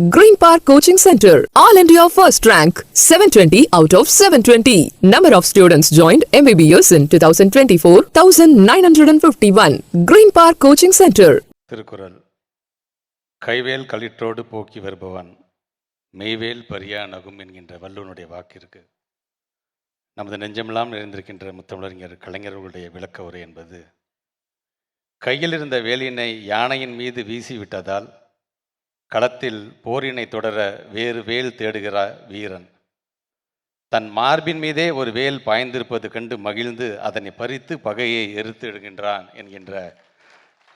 Green Park Coaching Center, All India First Rank, 720 out of 720. Number of students joined MBBS in 2024, 1951. Green Park Coaching Center. Thirukkural. கைவேல் களிற்றோடு போக்கி வருபவன் மெய்வேல் பரியா நகும் என்கின்ற வள்ளுவனுடைய வாக்கு இருக்கு. நமது நெஞ்சமெல்லாம் நிறைந்திருக்கின்ற முத்தமிழறிஞர் கலைஞர்களுடைய விளக்க உரை என்பது, கையில் இருந்த வேலினை யானையின் மீது வீசி விட்டதால் களத்தில் போரினை தொடர வேறு வேல் தேடுகிறார் வீரன். தன் மார்பின் மீதே ஒரு வேல் பாய்ந்திருப்பது கண்டு மகிழ்ந்து அதனை பறித்து பகையை எரித்து இடுகின்றான் என்கின்ற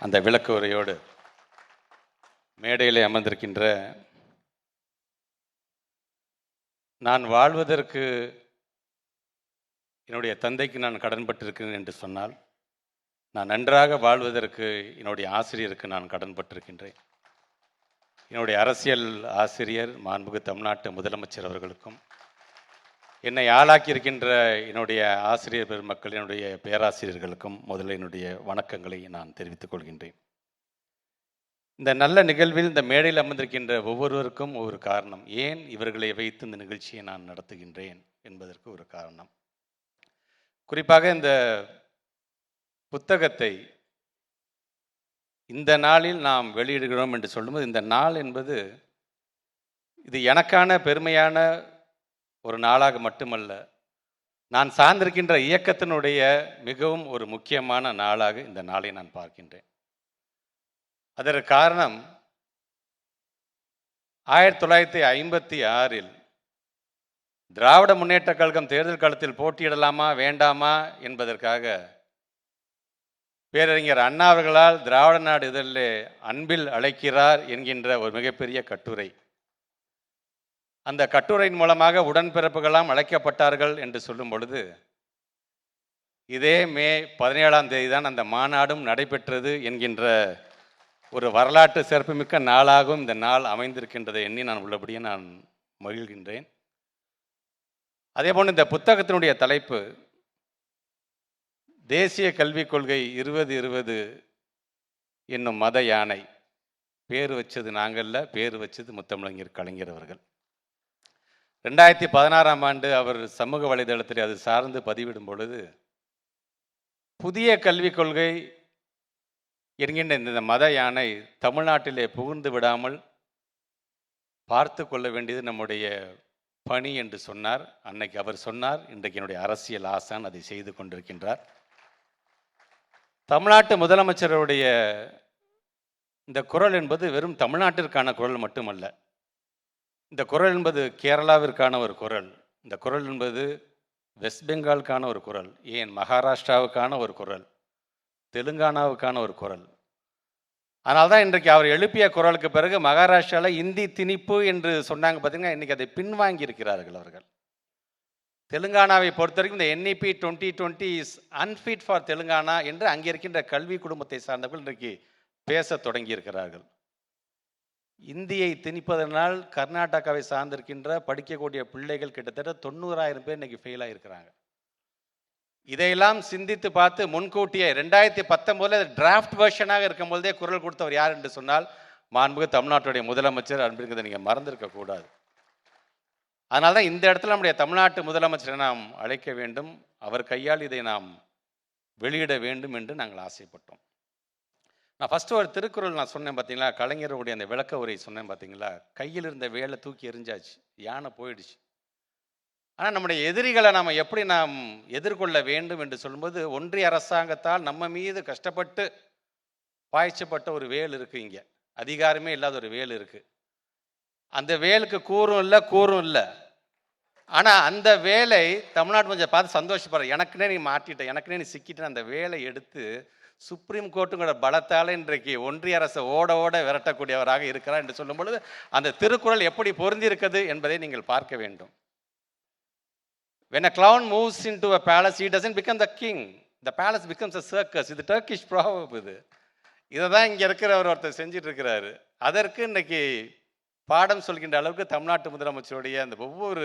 அந்த விளக்க உரையோடு மேடையிலே அமர்ந்திருக்கின்ற நான் வாழ்வதற்கு என்னுடைய தந்தைக்கு நான் கடன்பட்டிருக்கிறேன் என்று சொன்னால், நான் நன்றாக வாழ்வதற்கு என்னுடைய ஆசிரியருக்கு நான் கடன்பட்டிருக்கின்றேன். என்னுடைய அரசியல் ஆசிரியர் மாண்புமிகு தமிழ்நாட்டு முதலமைச்சர் அவர்களுக்கும், என்னை ஆளாக்கியிருக்கின்ற என்னுடைய ஆசிரியர் பெருமக்கள், என்னுடைய பேராசிரியர்களுக்கும் முதல்ல என்னுடைய வணக்கங்களை நான் தெரிவித்துக் கொள்கின்றேன். இந்த நல்ல நிகழ்வில் இந்த மேடையில் அமர்ந்திருக்கின்ற ஒவ்வொருவருக்கும் ஒரு காரணம். ஏன் இவர்களை வைத்து இந்த நிகழ்ச்சியை நான் நடத்துகின்றேன் என்பதற்கு ஒரு காரணம். குறிப்பாக இந்த புத்தகத்தை இந்த நாளில் நாம் வெளியிடுகிறோம் என்று சொல்லும்போது, இந்த நாள் என்பது இது எனக்கான பெருமையான ஒரு நாளாக மட்டுமல்ல, நான் சார்ந்திருக்கின்ற இயக்கத்தினுடைய மிகவும் ஒரு முக்கியமான நாளாக இந்த நாளை நான் பார்க்கின்றேன். அதற்கு காரணம், 1956 திராவிட முன்னேற்ற கழகம் தேர்தல் களத்தில் போட்டியிடலாமா வேண்டாமா என்பதற்காக பேரறிஞர் அண்ணா அவர்களால் திராவிட நாடு இதழிலே அன்பில் அழைக்கிறார் என்கின்ற ஒரு மிகப்பெரிய கட்டுரை, அந்த கட்டுரையின் மூலமாக உடன்பிறப்புகளாம் அழைக்கப்பட்டார்கள் என்று சொல்லும் பொழுது, இதே மே 17 தான் அந்த மாநாடும் நடைபெற்றது என்கின்ற ஒரு வரலாற்று சிறப்புமிக்க நாளாகவும் இந்த நாள் அமைந்திருக்கின்றதை எண்ணி நான் உள்ளபடியே நான் மகிழ்கின்றேன். அதேபோல் இந்த புத்தகத்தினுடைய தலைப்பு தேசிய கல்விக் கொள்கை 2020 என்னும் மத யானை. பேர் வச்சது நாங்கள்ல, பேர் வச்சது முத்தமிழறிஞர் கலைஞர் அவர்கள். 2016 அவர் சமூக வலைதளத்தில் அது சார்ந்து பதிவிடும் பொழுது, புதிய கல்விக் கொள்கை என்கின்ற இந்த மத யானை தமிழ்நாட்டிலே புகுந்து விடாமல் பார்த்து கொள்ள வேண்டியது நம்முடைய பணி என்று சொன்னார். அன்னைக்கு அவர் சொன்னார். இன்றைக்கு என்னுடைய அரசியல் ஆசான் அதை செய்து கொண்டிருக்கின்றார். தமிழ்நாட்டு முதலமைச்சருடைய இந்த குரல் என்பது வெறும் தமிழ்நாட்டிற்கான குரல் மட்டுமல்ல. இந்த குரல் என்பது கேரளாவிற்கான ஒரு குரல். இந்த குரல் என்பது வெஸ்ட் பெங்காலுக்கான ஒரு குரல், ஏன் மகாராஷ்டிராவுக்கான ஒரு குரல், தெலுங்கானாவுக்கான ஒரு குரல். அதனால்தான் இன்றைக்கு அவர் எழுப்பிய குரலுக்கு பிறகு மகாராஷ்டிராவில் இந்தி திணிப்பு என்று சொன்னாங்க பார்த்தீங்கன்னா, இன்றைக்கி அதை பின்வாங்கி இருக்கிறார்கள் அவர்கள். தெலுங்கானாவை பொறுத்த வரைக்கும் இந்த NEP 2020 is unfit for Telangana என்று அங்கே இருக்கின்ற கல்வி குடும்பத்தை சார்ந்தவர்கள் இன்றைக்கு பேச தொடங்கி இருக்கிறார்கள். இந்தியை திணிப்பதனால் கர்நாடகாவை சார்ந்திருக்கின்ற படிக்கக்கூடிய பிள்ளைகள் கிட்டத்தட்ட 90,000 பேர் இன்னைக்கு ஃபெயில் ஆகிருக்கிறாங்க. இதையெல்லாம் சிந்தித்து பார்த்து முன்கூட்டியே 2019 டிராஃப்ட் வெர்ஷனாக இருக்கும் பொழுதே குரல் கொடுத்தவர் யார் என்று சொன்னால், மாண்புமிகு தமிழ்நாட்டுடைய முதலமைச்சர் அப்படிங்கிறத நீங்கள் மறந்திருக்க கூடாது. அதனால தான் இந்த இடத்துல நம்முடைய தமிழ்நாட்டு முதலமைச்சரை நாம் அழைக்க வேண்டும், அவர் கையால் இதை நாம் வெளியிட வேண்டும் என்று நாங்கள் ஆசைப்பட்டோம். நான் ஃபஸ்ட்டு ஒரு திருக்குறள் நான் சொன்னேன் பார்த்தீங்களா, கலைஞருடைய அந்த விளக்க உரை சொன்னேன் பார்த்தீங்களா, கையில் இருந்த வேலை தூக்கி எறிஞ்சாச்சு, யானை போயிடுச்சு. ஆனால் நம்முடைய எதிரிகளை நாம் எப்படி நாம் எதிர்கொள்ள வேண்டும் என்று சொல்லும்போது, ஒன்றிய அரசாங்கத்தால் நம்ம மீது கஷ்டப்பட்டு பாய்ச்சப்பட்ட ஒரு வேல் இருக்குது. இங்கே அதிகாரமே இல்லாத ஒரு வேல் இருக்குது. அந்த வேலுக்கு கூறும் இல்லை. ஆனால் அந்த வேலை தமிழ்நாட்டு கொஞ்சம் பார்த்து சந்தோஷப்படுற, எனக்குனே நீ மாட்டிட்ட, எனக்குனே நீ சிக்கிட்ட, அந்த வேலை எடுத்து சுப்ரீம் கோர்ட்டுங்கிற பலத்தால் இன்றைக்கு ஒன்றிய அரசை ஓட விரட்டக்கூடியவராக இருக்கிறார் என்று சொல்லும் பொழுது, அந்த திருக்குறள் எப்படி பொருந்திருக்கிறது என்பதை நீங்கள் பார்க்க வேண்டும். When a clown moves into a palace, he doesn't become the king. The palace becomes a circus. இது டர்க்கிஷ் proverb. இதை தான் இங்கே இருக்கிறவர் ஒருத்தர் செஞ்சிட்டு இருக்கிறாரு. அதற்கு இன்னைக்கு பாடம் சொல்கின்ற அளவுக்கு தமிழ்நாட்டு முதலமைச்சருடைய அந்த ஒவ்வொரு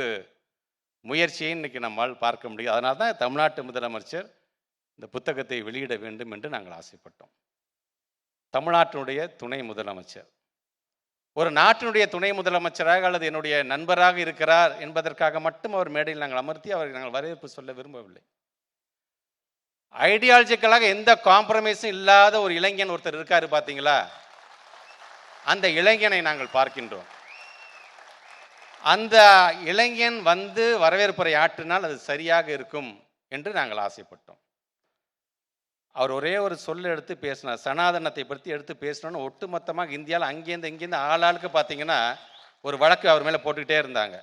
முயற்சியை இன்னைக்கு நம்மால் பார்க்க முடியும். அதனால தான் தமிழ்நாட்டு முதலமைச்சர் இந்த புத்தகத்தை வெளியிட வேண்டும் என்று நாங்கள் ஆசைப்பட்டோம். தமிழ்நாட்டினுடைய துணை முதலமைச்சர் ஒரு நாட்டினுடைய துணை முதலமைச்சராக அல்லது என்னுடைய நண்பராக இருக்கிறார் என்பதற்காக மட்டும் அவர் மேடையில் நாங்கள் அமர்த்தி அவருக்கு நாங்கள் வரவேற்பு சொல்ல விரும்பவில்லை. ஐடியாலஜிக்கலாக எந்த காம்ப்ரமைஸும் இல்லாத ஒரு இளைஞன் ஒருத்தர் இருக்காரு பார்த்தீங்களா, அந்த இளைஞனை நாங்கள் பார்க்கின்றோம். அந்த இளைஞன் வந்து வரவேற்புரை ஆற்றினால் அது சரியாக இருக்கும் என்று நாங்கள் ஆசைப்பட்டோம். அவர் ஒரே ஒரு சொல்ல எடுத்து பேசினார், சனாதனத்தை பற்றி எடுத்து பேசணும்னு ஒட்டுமொத்தமாக இந்தியாவில் அங்கேருந்து இங்கேருந்து ஆளாளுக்கு பார்த்தீங்கன்னா ஒரு வழக்கு அவர் மேலே போட்டுக்கிட்டே இருந்தாங்க.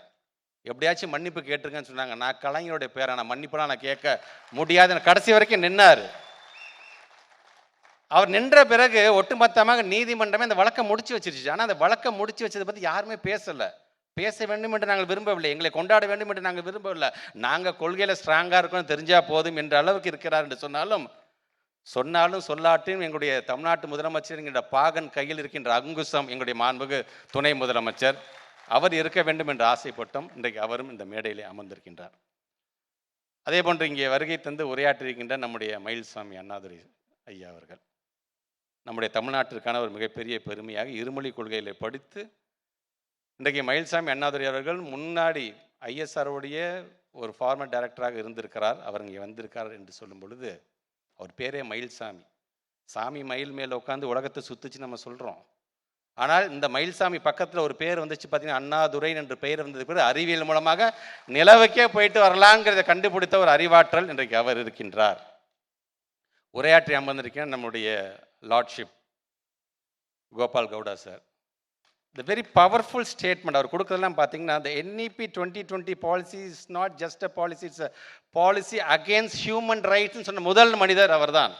எப்படியாச்சும் மன்னிப்பு கேட்டுருங்கன்னு சொன்னாங்க. நான் கலைஞருடைய பேரை நான் மன்னிப்புலாம் நான் கேட்க முடியாதுன்னு கடைசி வரைக்கும் நின்னார். அவர் நின்ற பிறகு ஒட்டுமொத்தமாக நீதிமன்றமே அந்த வழக்கை முடிச்சு வச்சிருச்சு. ஆனால் அந்த வழக்கை முடிச்சு வச்சதை பற்றி யாருமே பேசலை. பேச வேண்டும் என்று நாங்கள் விரும்பவில்லை, எங்களை கொண்டாட வேண்டும் என்று நாங்கள் விரும்பவில்லை. நாங்கள் கொள்கையில் ஸ்ட்ராங்காக இருக்கணும்னு தெரிஞ்சால் போதும் என்ற அளவுக்கு இருக்கிறார் என்று சொன்னாலும் சொல்லாட்டும் எங்களுடைய தமிழ்நாட்டு முதலமைச்சர் என்கிற பாகன் கையில் இருக்கின்ற அங்குசம் எங்களுடைய மாண்புக்கு துணை முதலமைச்சர் அவர் இருக்க வேண்டும் என்று ஆசைப்பட்டோம். இன்றைக்கு அவரும் இந்த மேடையிலே அமர்ந்திருக்கின்றார். அதே போன்று இங்கே வருகை தந்து உரையாற்றிருக்கின்ற நம்முடைய மயில்சாமி அண்ணாதுரை ஐயா அவர்கள் நம்முடைய தமிழ்நாட்டிற்கான ஒரு மிகப்பெரிய பெருமையாக இருமொழி கொள்கைகளை படித்து இன்றைக்கு மயில்சாமி அண்ணாதுரை அவர்கள் முன்னாடி ஐஎஸ்ஆருடைய ஒரு ஃபார்மர் டைரக்டராக இருந்திருக்கிறார். அவர் இங்கே வந்திருக்கார் என்று சொல்லும் பொழுது அவர் பேரே மயில்சாமி. சாமி மயில் மேலே உட்காந்து உலகத்தை சுத்துச்சு நம்ம சொல்கிறோம். ஆனால் இந்த மயில்சாமி பக்கத்தில் ஒரு பேர் வந்துச்சு பார்த்தீங்கன்னா, அண்ணாதுரை என்று பெயர் வந்தது பிறகு அறிவியல் மூலமாக நிலவுக்கே போயிட்டு வரலாங்கிறத கண்டுபிடித்த ஒரு அறிவாற்றல் இன்றைக்கு அவர் இருக்கின்றார். உரையாற்றி அமர்ந்திருக்கேன் நம்முடைய lordship Gopal Gowda sir. The very powerful statement அவர் கொடுக்குறதெல்லாம் பார்த்தீங்கன்னா, the NEP 2020 policy is not just a policy, it's a policy against human ரைட்ஸ்ன்னு சொன்ன முதல் மனிதர் அவர் தான்.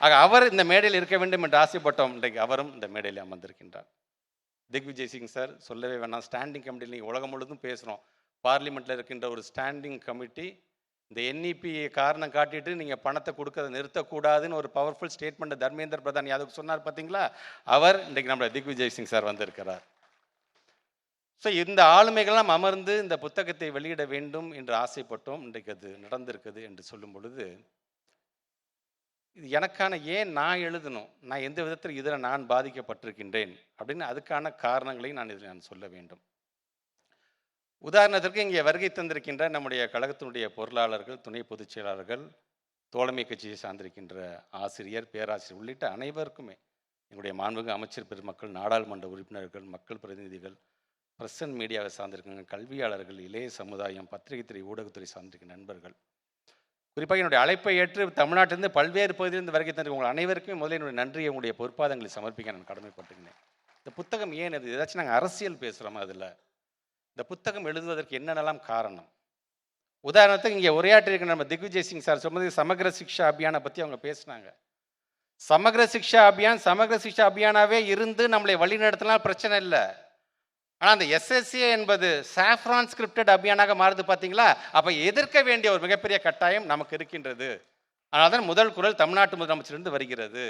ஆக அவர் இந்த மேடையில் இருக்க வேண்டும் என்று ஆசைப்பட்டோம். இன்றைக்கு அவரும் இந்த மேடையில் அமர்ந்திருக்கின்றார். திக்விஜய் சிங் சார் சொல்லவே வேணாம். ஸ்டாண்டிங் கமிட்டியில் நீங்கள் உலகம் முழுவதும் பேசுகிறோம். பார்லிமெண்ட்டில் இருக்கின்ற ஒரு ஸ்டாண்டிங் கமிட்டி இந்த NEP காரணம் காட்டிட்டு நீங்கள் பணத்தை கொடுக்கறதை நிறுத்தக்கூடாதுன்னு ஒரு பவர்ஃபுல் ஸ்டேட்மெண்ட் தர்மேந்திர பிரதான் யாதவ் சொன்னார் பார்த்தீங்களா, அவர் இன்றைக்கு நம்மளோட திக்விஜய் சிங் சார் வந்திருக்கிறார். ஸோ இந்த ஆளுமைகள்லாம் அமர்ந்து இந்த புத்தகத்தை வெளியிட வேண்டும் என்று ஆசைப்பட்டோம். இன்றைக்கு அது நடந்திருக்குது என்று சொல்லும் பொழுது இது எனக்கான ஏன் நான் எழுதணும், நான் எந்த விதத்தில் இதில் நான் பாதிக்கப்பட்டிருக்கின்றேன் அப்படின்னு அதுக்கான காரணங்களை நான் இதில் நான் சொல்ல வேண்டும். உதாரணத்திற்கு இங்கே வருகை தந்திருக்கின்ற நம்முடைய கழகத்தினுடைய பொருளாளர்கள், துணை பொதுச் செயலாளர்கள், தோழமை கட்சியை சார்ந்திருக்கின்ற ஆசிரியர், பேராசிரியர் உள்ளிட்ட அனைவருக்குமே எங்களுடைய மாண்புமிகு அமைச்சர் பெருமக்கள், நாடாளுமன்ற உறுப்பினர்கள், மக்கள் பிரதிநிதிகள், பிரஸ் அண்ட் மீடியாவை சார்ந்திருக்கின்ற கல்வியாளர்கள், இளைய சமுதாயம், பத்திரிகை துறை, ஊடகத்துறை சார்ந்திருக்கிற நண்பர்கள், குறிப்பாக என்னுடைய அழைப்பை ஏற்று தமிழ்நாட்டிலிருந்து பல்வேறு பகுதியிலிருந்து வருகை தந்து உங்கள் அனைவருக்குமே முதல்ல என்னுடைய நன்றியை உங்களுடைய பொறுப்பாதங்களை சமர்ப்பிக்க நான் கடமைப்பட்டுக்கிறேன். இந்த புத்தகம் ஏன் அது ஏதாச்சும் நாங்கள் அரசியல் பேசுகிறோமா? அதில் இந்த புத்தகம் எழுதுவதற்கு என்னென்னலாம் காரணம்? உதாரணத்துக்கு இங்கே உரையாற்றிருக்கிற நம்ம திக்விஜய் சிங் சார் சொன்னது சமக்ர சிக்ஷா அபியானை பற்றி அவங்க பேசினாங்க. சமக்ர சிக்ஷா அபியானாவே இருந்து நம்மளை வழி நடத்தினால் பிரச்சனை இல்லை. ஆனால் அந்த SSA என்பது சாஃப்ரான் ஸ்கிரிப்டட் அபியானாக மாறுது பார்த்தீங்களா? அப்போ எதிர்க்க வேண்டிய ஒரு மிகப்பெரிய கட்டாயம் நமக்கு இருக்கின்றது. அதனால தான் முதல் குரல் தமிழ்நாட்டு முதலமைச்சரிலிருந்து வருகிறது.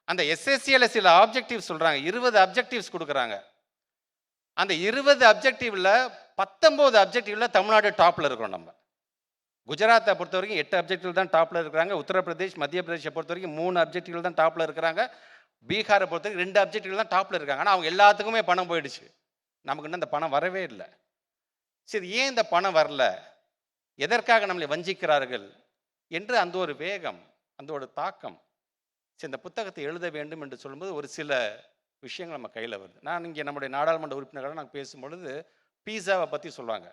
அந்த SSAல சில ஆப்ஜெக்டிவ்ஸ் சொல்கிறாங்க, 20 அப்ஜெக்டிவ்ஸ் கொடுக்குறாங்க. அந்த 20 அப்ஜெக்டிவ்ல 19 அப்ஜெக்டிவ்ல தமிழ்நாடு டாப்பில் இருக்கிறோம். நம்ம குஜராத்தை பொறுத்த வரைக்கும் 8 அப்ஜெக்டிவ் தான் டாப்பில் இருக்கிறாங்க. உத்தரப்பிரதேஷ், மத்திய பிரதேசை பொறுத்த வரைக்கும் 3 அப்ஜெக்டிவ் தான் டாப்பில் இருக்கிறாங்க. பீகாரை பொறுத்த வரைக்கும் 2 அப்ஜெக்டிவ் தான் டாப்பில் இருக்காங்க. ஆனால் அவங்க எல்லாத்துக்குமே பணம் போயிடுச்சு. நமக்கு இன்னும் அந்த பணம் வரவே இல்லை. சரி, ஏன் இந்த பணம் வரல, எதற்காக நம்மளை வஞ்சிக்கிறார்கள் என்று அந்த ஒரு வேகம், அந்த ஒரு தாக்கம். சரி, இந்த புத்தகத்தை எழுத வேண்டும் என்று சொல்லும்போது ஒரு சில விஷயங்கள் நம்ம கையில் வருது. நான் இங்கே நம்முடைய நாடாளுமன்ற உறுப்பினர்களாக நாங்கள் பேசும்பொழுது பீஸாவை பற்றி சொல்லுவாங்க.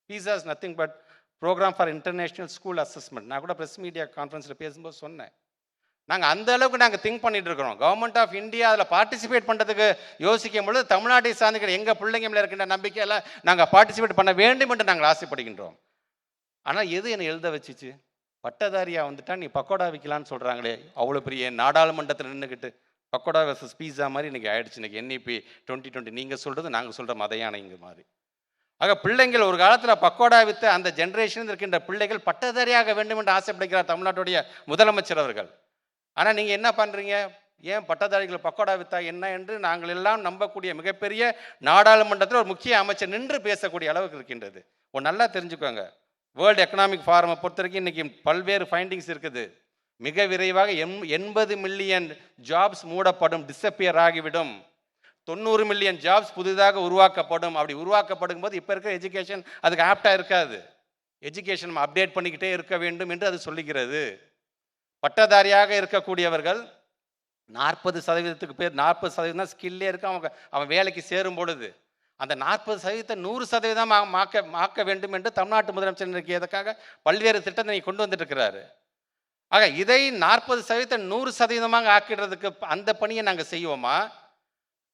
PISA is nothing but programme for international school assessment. நான் கூட ப்ரெஸ் மீடியா கான்ஃபரன்ஸில் பேசும்போது சொன்னேன், நாங்கள் அந்த அளவுக்கு நாங்கள் திங்க் பண்ணிட்டு இருக்கிறோம். கவர்மெண்ட் ஆஃப் இந்தியா அதில் பார்ட்டிசிபேட் பண்ணுறதுக்கு யோசிக்கும் பொழுது தமிழ்நாட்டை சார்ந்துக்கிற எங்கள் பிள்ளைங்க மேலே இருக்கின்ற நம்பிக்கையில் நாங்கள் பார்ட்டிசிபேட் பண்ண வேண்டும் என்று நாங்கள் ஆசைப்படுகின்றோம். ஆனால் எது என்னை எழுத வச்சிச்சு? பட்டதாரியாக வந்துட்டா நீ பக்கோடா விற்கலான்னு சொல்கிறாங்களே, அவ்வளோ பெரிய நாடாளுமன்றத்தில் நின்றுக்கிட்டு பக்கோடா வர்சஸ் பீஸா மாதிரி இன்றைக்கி ஆயிடுச்சு. இன்றைக்கி NEP 2020 நீங்கள் சொல்கிறது நாங்கள் சொல்கிற மதையானைங்க மாதிரி. ஆக பிள்ளைங்கள் ஒரு காலத்தில் பக்கோடா விற்ற அந்த ஜென்ரேஷன் இருக்கின்ற பிள்ளைகள் பட்டதாரியாக வேண்டும் என்று ஆசைப்படுகிறார் தமிழ்நாட்டுடைய முதலமைச்சர் அவர்கள். ஆனால் நீங்கள் என்ன பண்ணுறீங்க? ஏன் பட்டதாரிகள் பக்கோடா வித்தா என்ன என்று நாங்கள் எல்லாம் நம்பக்கூடிய மிகப்பெரிய நாடாளுமன்றத்தில் ஒரு முக்கிய அமைச்சர் நின்று பேசக்கூடிய அளவுக்கு இருக்கின்றது. நல்லா தெரிஞ்சுக்கோங்க, வேர்ல்டு எக்கனாமிக் ஃபாரமை பொறுத்த வரைக்கும் இன்றைக்கி பல்வேறு ஃபைண்டிங்ஸ் இருக்குது. மிக விரைவாக 80 மில்லியன் ஜாப்ஸ் மூடப்படும், டிஸப்பியர் ஆகிவிடும். 90 மில்லியன் ஜாப்ஸ் புதிதாக உருவாக்கப்படும். அப்படி உருவாக்கப்படும் போது இப்போ இருக்கிற எஜுகேஷன் அதுக்கு ஆப்டாக இருக்காது. எஜுகேஷன் நம்ம அப்டேட் பண்ணிக்கிட்டே இருக்க வேண்டும் என்று அது சொல்லுகிறது. பட்டதாரியாக இருக்கக்கூடியவர்கள் 40% பேர் 40% தான் ஸ்கில்லே இருக்கு. அவன் வேலைக்கு சேரும் பொழுது அந்த 40% 100% மாக்க வேண்டும் என்று தமிழ்நாட்டு முதலமைச்சர் இன்றைக்கு எதற்காக பல்வேறு திட்டத்தை கொண்டு வந்துட்டு இருக்கிறாரு. ஆக இதை 40% 100% ஆக்கிடுறதுக்கு அந்த பணியை நாங்கள் செய்வோமா,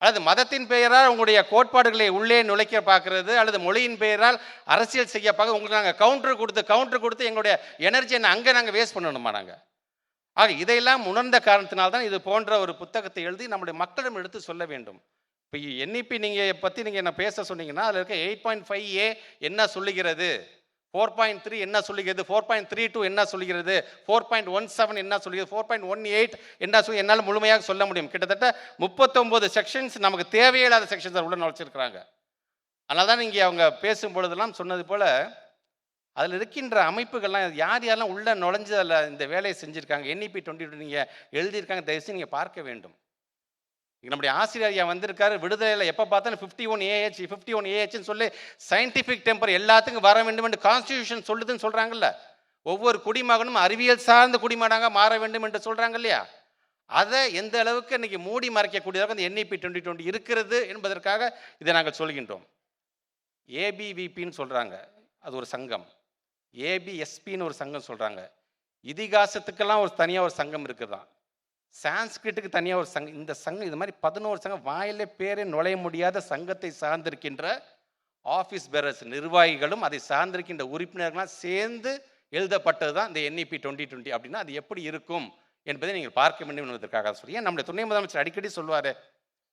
அல்லது மதத்தின் பெயரால் உங்களுடைய கோட்பாடுகளை உள்ளே நுழைக்க பார்க்கறது, அல்லது மொழியின் பெயரால் அரசியல் செய்ய பார்க்க உங்களுக்கு நாங்கள் கவுண்டர் கொடுத்து எங்களுடைய எனர்ஜியை அங்கே நாங்கள் வேஸ்ட் பண்ணணுமா நாங்கள்? ஆக இதையெல்லாம் உணர்ந்த காரணத்தினால்தான் இது போன்ற ஒரு புத்தகத்தை எழுதி நம்முடைய மக்களிடம் எடுத்து சொல்ல வேண்டும். இப்போ என்இபி நீங்கள் பற்றி நீங்கள் என்ன பேச சொன்னீங்கன்னா அதில் இருக்க 8.5A என்ன சொல்லுகிறது, 4.3 என்ன சொல்லுகிறது, 4.32 என்ன சொல்லுகிறது, 4.17 என்ன சொல்லுகிறது, 4.18 என்ன சொல்லி என்னால் முழுமையாக சொல்ல முடியும். கிட்டத்தட்ட 39 செக்ஷன்ஸ் நமக்கு தேவையில்லாத செக்ஷன்ஸ் உள்ள நுழைச்சிருக்கிறாங்க. அதனால தான் இங்கே அவங்க பேசும் பொழுதெல்லாம் சொன்னது போல் அதில் இருக்கின்ற அமைப்புகள்லாம் யார் யாரெல்லாம் உள்ளே நுழைஞ்சு அதில் இந்த வேலையை செஞ்சுருக்காங்க, என்இபி 2020 நீங்கள் எழுதியிருக்காங்க, தயவுசெய்து நீங்கள் பார்க்க வேண்டும். நம்முடைய ஆசிரியர் ஐயா வந்திருக்காரு, விடுதலையில் எப்போ பார்த்தாலும் 51AH சொல்லி சயின்டிஃபிக் டெம்பர் எல்லாத்துக்கும் வர வேண்டும் என்று கான்ஸ்டியூஷன் சொல்லுதுன்னு சொல்கிறாங்கல்ல. ஒவ்வொரு குடிமகனும் அறிவியல் சார்ந்த குடிமகனாக மாற வேண்டும் என்று சொல்கிறாங்க இல்லையா. அதை எந்த அளவுக்கு இன்னைக்கு மூடி மறைக்கக்கூடியதாக அந்த என்இபி 2020 இருக்கிறது என்பதற்காக இதை நாங்கள் சொல்கின்றோம். ஏபிவிபின்னு சொல்கிறாங்க, அது ஒரு சங்கம். ஏபிஎஸ்பின்னு ஒரு சங்கம் சொல்கிறாங்க. இதிகாசத்துக்கெல்லாம் ஒரு தனியாக ஒரு சங்கம் இருக்குதான். சான்ஸ்கிரிட்டுக்கு தனியாக ஒரு சங்கம். இந்த சங்கம் இது மாதிரி 11 சங்கம் வாயிலே பேரே நுழைய முடியாத சங்கத்தை சார்ந்திருக்கின்ற ஆஃபீஸ் பேரர்ஸ் நிர்வாகிகளும் அதை சார்ந்திருக்கின்ற உறுப்பினர்களாம் சேர்ந்து எழுதப்பட்டது தான் இந்த என்இபி 2020. அப்படின்னா அது எப்படி இருக்கும் என்பதை நீங்கள் பார்க்க வேண்டும் என்பதற்காக சொல்லி, ஏன் நம்முடைய துணை முதலமைச்சர் அடிக்கடி சொல்லுவார்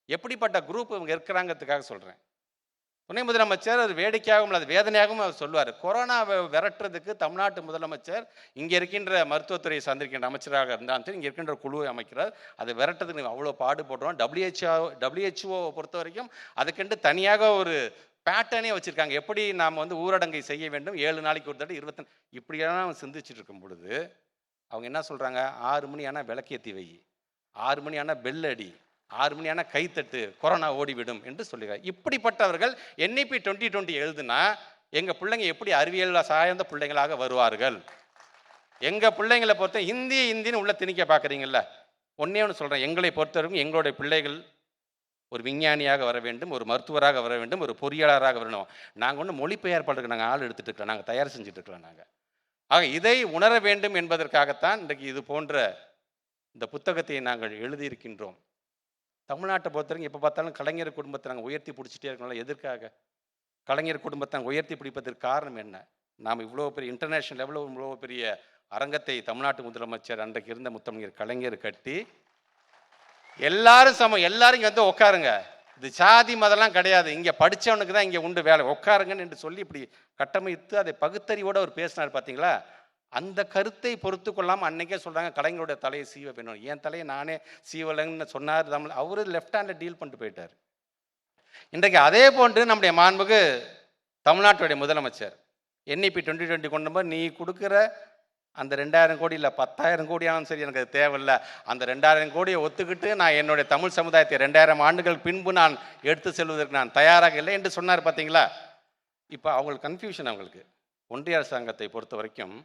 எப்படிப்பட்ட குரூப் இவங்க இருக்கிறாங்கிறதுக்காக சொல்கிறேன். துணை முதலமைச்சர் அது வேடிக்கையாகவும் அது வேதனையாகவும் அவர் சொல்லுவார். கொரோனாவை விரட்டுறதுக்கு தமிழ்நாட்டு முதலமைச்சர் இங்கே இருக்கின்ற மருத்துவத்துறையை சார்ந்திருக்கின்ற அமைச்சராக இருந்தாலும் சரி, இங்கே இருக்கின்ற குழுவை அமைக்கிறார். அதை விரட்டுறதுக்கு அவ்வளோ பாடுபடுறோம். WHO பொறுத்த வரைக்கும் அதுக்கென்று தனியாக ஒரு பேட்டர்னே வச்சுருக்காங்க. எப்படி நாம் ஊரடங்கை செய்ய வேண்டும், 7 நாளைக்கு ஒரு தடவை 20 இப்படியெல்லாம் சிந்திச்சுட்டு இருக்கும் பொழுது அவங்க என்ன சொல்கிறாங்க, 6 மணி ஆனால் விளக்கேற்றி வை, 6 மணி ஆனால் பெல் அடி, 6 மணி ஆனால் கைத்தட்டு, கொரோனா ஓடிவிடும் என்று சொல்லுகிறார். இப்படிப்பட்டவர்கள் என்இபி 2020 எழுதுனா எங்கள் பிள்ளைங்க எப்படி அறிவியல் சார்ந்த பிள்ளைங்களாக வருவார்கள்? எங்கள் பிள்ளைங்களை பொறுத்த ஹிந்தின்னு உள்ள திணிக்க பார்க்குறீங்கல்ல. ஒன்றே ஒன்று சொல்கிறேன், எங்களை பொறுத்தவரைக்கும் எங்களுடைய பிள்ளைகள் ஒரு விஞ்ஞானியாக வர வேண்டும், ஒரு மருத்துவராக வர வேண்டும், ஒரு பொறியாளராக வரணும். நாங்கள் ஒன்று மொழிபெயர்ப்பாளருக்கு நாங்கள் ஆள் எடுத்துகிட்டு இருக்கிறோம், நாங்கள் தயார் செஞ்சுட்டு இருக்கிறோம். நாங்கள் ஆக இதை உணர வேண்டும் என்பதற்காகத்தான் இன்றைக்கு இது போன்ற இந்த புத்தகத்தை நாங்கள் எழுதியிருக்கின்றோம். தமிழ்நாட்டை பொறுத்தவரைக்கும் எப்போ பார்த்தாலும் கலைஞர் குடும்பத்தை நாங்கள் உயர்த்தி பிடிச்சிட்டே இருக்கோம்ல. எதற்காக கலைஞர் குடும்பத்தை நாங்கள் உயர்த்தி பிடிப்பதற்கு காரணம் என்ன? நாம் இவ்வளோ பெரிய இன்டர்நேஷ்னல் லெவலில் இவ்வளோ பெரிய அரங்கத்தை தமிழ்நாட்டு முதலமைச்சர் அன்றைக்கு இருந்த முத்தமிழர் கலைஞர் கட்டி எல்லாரும் சமம், எல்லாரும் இங்கே உட்காருங்க, இது சாதி மதம்லாம் கிடையாது, இங்கே படித்தவனுக்கு தான் இங்கே உண்டு வேலை, உட்காருங்கன்னு என்று சொல்லி இப்படி கட்டமைத்து அதை பகுத்தறிவோடு அவர் பேசினார். பார்த்தீங்களா? அந்த கருத்தை பொறுத்து கொள்ளாமல் அன்னைக்கே சொல்கிறாங்க கலைஞருடைய தலையை சீவ வேணும். என் தலையை நானே சீவலைன்னு சொன்னார். தமிழ் அவரு லெஃப்ட் ஹேண்டில் டீல் பண்ணிட்டு போயிட்டார். இன்றைக்கு அதே போன்று நம்முடைய மாண்புக்கு தமிழ்நாட்டுடைய முதலமைச்சர் என்இபி 2020 கொண்டு போது நீ கொடுக்குற அந்த 2000 கோடி இல்லை 10,000 கோடி ஆனாலும் சரி எனக்கு அது தேவையில்லை, அந்த 2000 கோடியை ஒத்துக்கிட்டு நான் என்னுடைய தமிழ் சமுதாயத்தை 2000 ஆண்டுகள் பின்பு நான் எடுத்து செல்வதற்கு நான் தயாராக இல்லை என்று சொன்னார். பார்த்தீங்களா? இப்போ அவங்களுக்கு கன்ஃபியூஷன். அவங்களுக்கு ஒன்றிய அரசாங்கத்தை பொறுத்த வரைக்கும்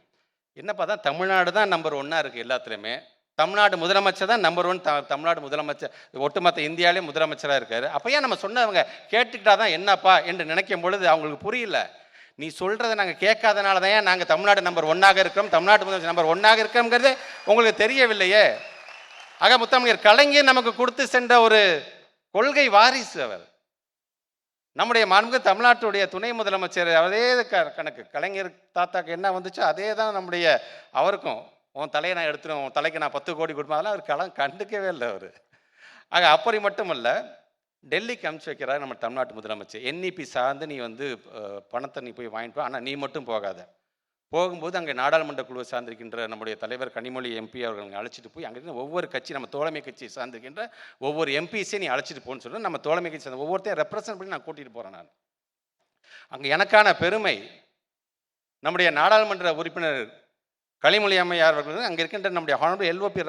என்னப்பா தான் தமிழ்நாடு தான் நம்பர் 1 இருக்குது எல்லாத்துலேயுமே. தமிழ்நாடு முதலமைச்சர் தான் நம்பர் 1. தமிழ்நாடு முதலமைச்சர் ஒட்டுமொத்த இந்தியாவிலே முதலமைச்சராக இருக்கார். அப்போ ஏன் நம்ம சொன்னவங்க கேட்டுக்கிட்டா தான் என்னப்பா என்று நினைக்கும் பொழுது அவங்களுக்கு புரியல. நீ சொல்கிறத நாங்கள் கேட்காதனால தான் ஏன் நாங்கள் தமிழ்நாடு நம்பர் 1 இருக்கிறோம், தமிழ்நாடு முதலமைச்சர் நம்பர் 1 இருக்கிறோங்கிறது உங்களுக்கு தெரியவில்லையே. ஆக முத்தமிழர் கலைஞர் நமக்கு கொடுத்து சென்ற ஒரு கொள்கை வாரிசு அவர். நம்முடைய மாண்புமிகு தமிழ்நாட்டுடைய துணை முதலமைச்சர் அதே கணக்கு. கலைஞர் தாத்தாக்கு என்ன வந்துச்சோ அதே தான் நம்முடைய அவருக்கும். உன் தலையை நான் எடுத்துருவேன், உன் தலைக்கு நான் 10 கோடி கொடுப்பேன், அதெல்லாம் அவர் கண்டுக்கவே இல்லை அவர். ஆக அப்படி மட்டுமல்ல, டெல்லிக்கு அனுப்பிச்சு வைக்கிறார் நம்ம தமிழ்நாட்டு முதலமைச்சர். என்இபி சார்ந்து நீ பணத்தை நீ போய் வாங்கிட்டு போ, ஆனால் நீ மட்டும் போகாத. போகும்போது அங்கே நாடாளுமன்ற குழுவை சார்ந்திருக்கின்ற நம்முடைய தலைவர் கனிமொழி எம்பி அவர்கள் அழைச்சிட்டு போய் அங்கே இருக்க ஒவ்வொரு கட்சி நம்ம தோழமை கட்சியை சார்ந்திருக்கின்ற ஒவ்வொரு எம்பிஸையும் நீ அழைச்சிட்டு போன்னு சொல்லி நம்ம தோழமை கட்சி சார்ந்த ஒவ்வொருத்தையும் ரெப்ரசன்ட் பண்ணி நான் கூட்டிகிட்டு போகிறேன். நான் அங்கே எனக்கான பெருமை நம்முடைய நாடாளுமன்ற உறுப்பினர் கனிமொழி அம்மையார் அவர்கள் அங்கே இருக்கின்ற நம்முடைய ஹானரபிள் எல்ஓபி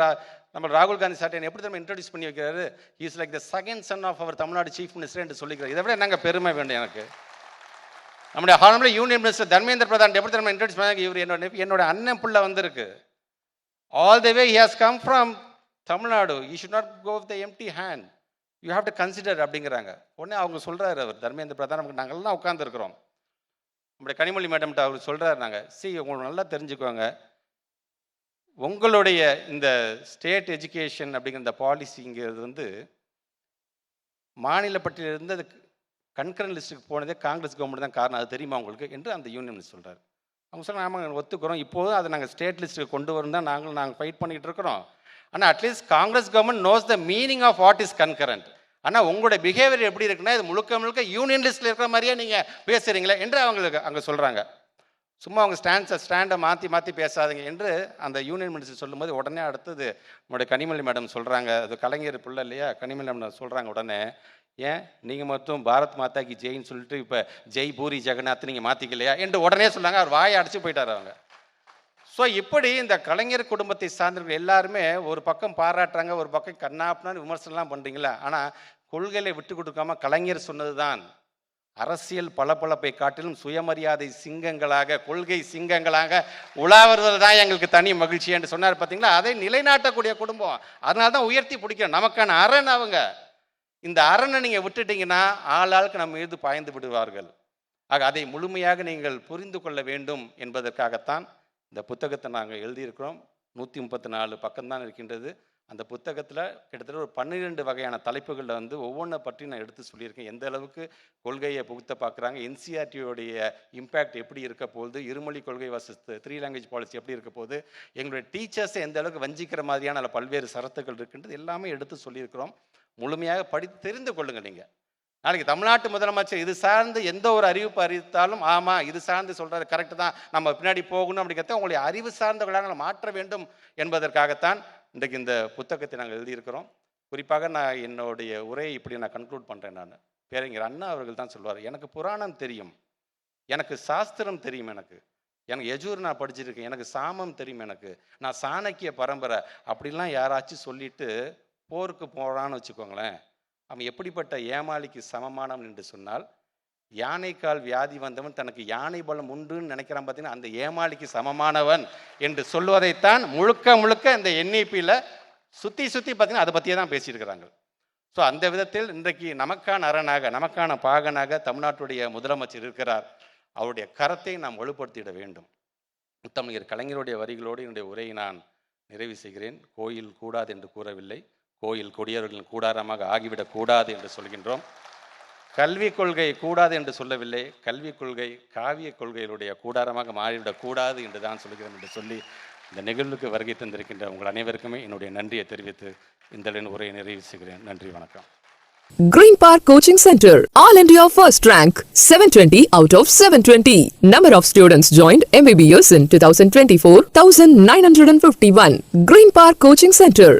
நம்ம ராகுல் காந்தி சார் எப்படி நம்ம இன்ட்ரோடியூஸ் பண்ணி வைக்கிறாரு, is like the second son of our Tamil Nadu chief minister என்று சொல்லிக்கிறார். இதை விட என்னங்க பெருமை வேண்டும் எனக்கு. நம்முடைய honourable union minister Dharmendra Pradhan எப்படி நம்ம இன்ட்ரோடியூஸ் பண்ணாங்க, இவர் என்னோட அண்ணன் புள்ள வந்திருக்கு. All the way he has come from Tamil Nadu, you should not go with the empty hand, you have to consider அப்படிங்கிறாங்க. உடனே அவங்க சொல்கிறாரு, அவர் தர்மேந்திர பிரதான், நமக்கு நாங்கள்லாம் உட்காந்துருக்குறோம், நம்முடைய கனிமொழி மேடம்கிட்ட அவர் சொல்கிறார், நாங்கள் உங்களுக்கு நல்லா தெரிஞ்சுக்குவாங்க, உங்களுடைய இந்த ஸ்டேட் எஜுகேஷன் அப்படிங்கிற இந்த பாலிசிங்கிறது வந்து மாநில பட்டியலிருந்து அது கன்கரண்ட் லிஸ்ட்டுக்கு போனதே காங்கிரஸ் கவர்மெண்ட் தான் காரணம், அது தெரியுமா உங்களுக்கு என்று அந்த யூனியன் மினிஸ்டர் சொல்கிறார். அவங்க சொல்கிறாங்க, ஆமாம் ஒத்துக்கிறோம், இப்போது அதை நாங்கள் ஸ்டேட் லிஸ்ட்டுக்கு கொண்டு வரும் தான் நாங்கள் ஃபைட் பண்ணிகிட்டு இருக்கிறோம். ஆனால் at least Congress government knows the meaning of what is concurrent. ஆனால் உங்களுடைய பிஹேவியர் எப்படி இருக்குன்னா இது முழுக்க முழுக்க யூனியன் லிஸ்ட்டில் இருக்கிற மாதிரியே நீங்கள் பேசுகிறீங்களே என்று அவங்களுக்கு அங்கே சொல்கிறாங்க. சும்மா அவங்க ஸ்டாண்டை மாற்றி பேசாதீங்க என்று அந்த யூனியன் மினிஸ்டர் சொல்லும்போது உடனே அடுத்தது நம்முடைய கனிமொழி மேடம் சொல்கிறாங்க, அது கலைஞர் பிள்ளை இல்லையா, கனிமொழி மேடம் சொல்கிறாங்க உடனே, ஏன் நீங்கள் மட்டும் பாரத் மாதா கி ஜெயின்னு சொல்லிட்டு இப்போ ஜெய் பூரி ஜெகநாத் நீங்கள் மாற்றிக்கலையா என்று உடனே சொன்னாங்க. அவர் வாயை அடிச்சு போயிட்டார் அவங்க. ஸோ இப்படி இந்த கலைஞர் குடும்பத்தை சார்ந்தவர்கள் எல்லாருமே ஒரு பக்கம் பாராட்டுறாங்க, ஒரு பக்கம் கண்ணாப்புனான்னு விமர்சனம்லாம் பண்ணுறீங்களா, ஆனால் கொள்கைகளை விட்டு கொடுக்காம கலைஞர் சொன்னது தான் அரசியல் பளபளப்பை காட்டிலும் சுயமரியாதை சிங்கங்களாக, கொள்கை சிங்கங்களாக உலா வருவது தான் எங்களுக்கு தனி மகிழ்ச்சி என்று சொன்னார். பார்த்தீங்களா, அதை நிலைநாட்டக்கூடிய குடும்பம், அதனால தான் உயர்த்தி பிடிக்கும். நமக்கான அரண் அவங்க. இந்த அரணை நீங்கள் விட்டுட்டீங்கன்னா ஆளாளுக்கு நம்ம மீது பாய்ந்து விடுவார்கள். ஆக அதை முழுமையாக நீங்கள் புரிந்து கொள்ள வேண்டும் என்பதற்காகத்தான் இந்த புத்தகத்தை நாங்கள் எழுதியிருக்கிறோம். 134 பக்கம்தான் இருக்கின்றது. அந்த புத்தகத்தில் கிட்டத்தட்ட ஒரு 12 வகையான தலைப்புகளில் வந்து ஒவ்வொன்றை பற்றி நான் எடுத்து சொல்லியிருக்கேன். எந்த அளவுக்கு கொள்கையை புகுத்த பார்க்குறாங்க, என்சிஆர்டியோடைய இம்பேக்ட் எப்படி இருக்க போகுது, இருமொழி கொள்கை வர்சஸ் 3 லாங்குவேஜ் பாலிசி எப்படி இருக்க போகுது, எங்களுடைய டீச்சர்ஸை எந்த அளவுக்கு வஞ்சிக்கிற மாதிரியான பல்வேறு சரத்துக்கள் இருக்கின்றது, எல்லாமே எடுத்து சொல்லியிருக்கிறோம். முழுமையாக படித்து தெரிந்து கொள்ளுங்கள். நீங்கள் நாளைக்கு தமிழ்நாட்டு முதலமைச்சர் இது சார்ந்து எந்த ஒரு அறிவிப்பு அறிவித்தாலும் ஆமாம் இது சார்ந்து சொல்கிறாரு கரெக்டு தான், நம்ம பின்னாடி போகணும் அப்படிங்கிறத உங்களுடைய அறிவு சார்ந்தவர்களாக மாற்ற வேண்டும் என்பதற்காகத்தான் இன்றைக்கு இந்த புத்தகத்தை நாங்கள் எழுதியிருக்கிறோம். குறிப்பாக நான் என்னுடைய உரையை இப்படி நான் கன்க்ளூட் பண்ணுறேன். நான் பேரறிஞர் அண்ணா அவர்கள் தான் சொல்வார், எனக்கு புராணம் தெரியும், எனக்கு சாஸ்திரம் தெரியும், எனக்கு யஜூர் நான் படிச்சிருக்கேன், எனக்கு சாமம் தெரியும், எனக்கு நான் சாணக்கிய பரம்பரை அப்படிலாம் யாராச்சும் சொல்லிட்டு போருக்கு போகிறான்னு வச்சுக்கோங்களேன், அவன் எப்படிப்பட்ட ஏமாளிக்கு சமமானவன் என்று சொன்னால், யானைக்கால் வியாதி வந்தவன் தனக்கு யானை பலம் உண்டுன்னு நினைக்கிறான். பார்த்தீங்கன்னா அந்த ஏமாளிக்கு சமமானவன் என்று சொல்வதைத்தான் முழுக்க முழுக்க இந்த என்இபியில் சுற்றி பார்த்தீங்கன்னா அதை பற்றியே தான் பேசியிருக்கிறாங்க. ஸோ அந்த விதத்தில் இன்றைக்கு நமக்கான அரணாக, நமக்கான பாகனாக தமிழ்நாட்டுடைய முதலமைச்சர் இருக்கிறார். அவருடைய கரத்தை நாம் வலுப்படுத்திட வேண்டும். முத்தமிழர் கலைஞருடைய வரிகளோடு என்னுடைய உரையை நான் நிறைவு செய்கிறேன். கோயில் கூடாது என்று கூறவில்லை, கோயில் கொடியவர்களின் கூடாரமாக ஆகிவிடக் கூடாது என்று சொல்கின்றோம். கல்விக் கொள்கை கூடாது என்று சொல்லவில்லை, கல்விக் கொள்கை காவிய கொள்கைகளுடைய கூடாரமாக மாறிவிடக் கூடாது என்று தான் சொல்கிறேன் என்று சொல்லி இந்த நிகழ்வுக்கு வருகை தந்திருக்கின்ற உங்கள் அனைவருக்குமே என்னுடைய நன்றியை தெரிவித்து இந்த உரையை நிறைவு செய்கிறேன். நன்றி, வணக்கம். Green Park Coaching Center, All India First Rank, 720 out of 720. Number of students joined MBBS in 2024, 1951. Green Park Coaching Center.